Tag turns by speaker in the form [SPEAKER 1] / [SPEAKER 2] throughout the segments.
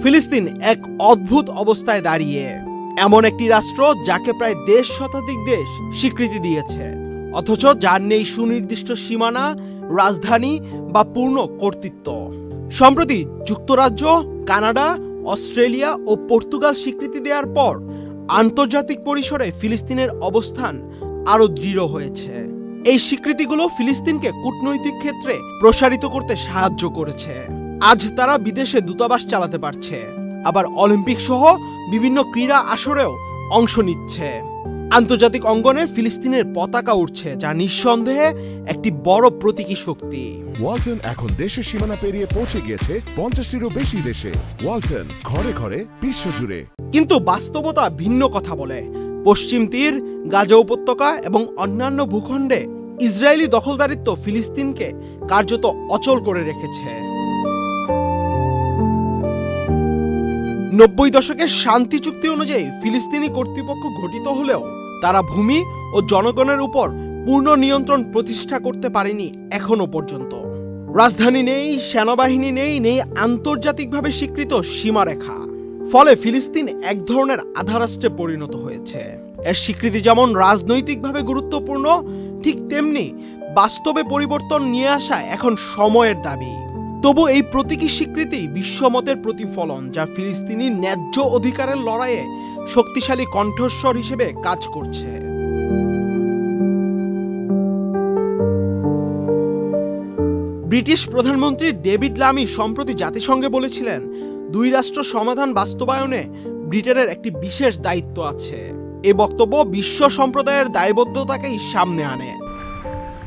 [SPEAKER 1] ফিলিস্তিন এক অদ্ভুত অবস্থায় দাঁড়িয়ে, এমন একটি রাষ্ট্র যাকে প্রায় ১.৫ শতাধিক দেশ স্বীকৃতি দিয়েছে, অথচ যার নেই সুনির্দিষ্ট সীমানা, রাজধানী বা পূর্ণ কর্তৃত্ব। সম্প্রতি যুক্তরাজ্য, কানাডা, অস্ট্রেলিয়া ও পর্তুগাল স্বীকৃতি দেওয়ার পর আন্তর্জাতিক পরিসরে ফিলিস্তিনের অবস্থান আরও দৃঢ় হয়েছে। এই স্বীকৃতিগুলো ফিলিস্তিনকে কূটনৈতিক ক্ষেত্রে প্রসারিত করতে সাহায্য করেছে। আজ তারা বিদেশে দূতাবাস চালাতে পারছে, আবার অলিম্পিক সহ বিভিন্ন ক্রীড়া আসরেও অংশ নিচ্ছে। আন্তর্জাতিক অঙ্গনে ফিলিস্তিনের পতাকা উঠছে, যা নিঃসন্দেহে একটি বড় প্রতীকী শক্তি।
[SPEAKER 2] ওয়ালটন এখন দেশের সীমানা পেরিয়ে পৌঁছে গিয়েছে ৫০টিরও বেশি দেশে। ওয়ালটন, ঘরে ঘরে, বিশ্বজুড়ে।
[SPEAKER 1] কিন্তু বাস্তবতা ভিন্ন কথা বলে। পশ্চিম তীর, গাজা উপত্যকা এবং অন্যান্য ভূখণ্ডে ইসরায়েলি দখলদারিত্ব ফিলিস্তিনকে কার্যত অচল করে রেখেছে। ৯০ দশকের শান্তি চুক্তি অনুযায়ী ফিলিস্তিনি কর্তৃপক্ষ গঠিত হলেও তারা ভূমি ও জনগণের উপর পূর্ণ নিয়ন্ত্রণ প্রতিষ্ঠা করতে পারেনি এখনো পর্যন্ত। রাজধানী নেই, সেনাবাহিনী নেই আন্তর্জাতিকভাবে স্বীকৃত সীমারেখা। ফলে ফিলিস্তিন এক ধরনের আধা রাষ্ট্রে পরিণত হয়েছে। এর স্বীকৃতি যেমন রাজনৈতিকভাবে গুরুত্বপূর্ণ, ঠিক তেমনি বাস্তবে পরিবর্তন নিয়ে আসা এখন সময়ের দাবি। তবু এই প্রতীকী স্বীকৃতি বিশ্বমতের প্রতিফলন, যা ফিলিস্তিনি ন্যায্য অধিকারের লড়াইয়ে শক্তিশালী কণ্ঠস্বর হিসেবে কাজ করছে। ব্রিটিশ প্রধানমন্ত্রী ডেভিড লামি সম্প্রতি জাতিসংঘে বলেছিলেন, ২ রাষ্ট্র সমাধান বাস্তবায়নে ব্রিটেনের একটি বিশেষ দায়িত্ব আছে। এই বক্তব্য বিশ্ব সম্প্রদায়ের দায়বদ্ধতাকেই সামনে আনে।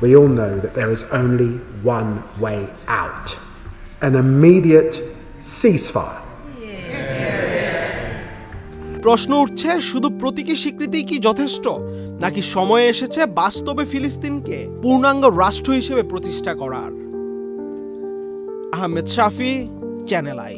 [SPEAKER 3] We all know that there is only one way out, an immediate ceasefire.
[SPEAKER 1] প্রশ্ন উঠছে, শুধু প্রতীকী স্বীকৃতি কি যথেষ্ট, নাকি সময় এসেছে বাস্তবে ফিলিস্তিনকে পূর্ণাঙ্গ রাষ্ট্র হিসেবে প্রতিষ্ঠা করার? আহমেদ শাফি, চ্যানেল আই।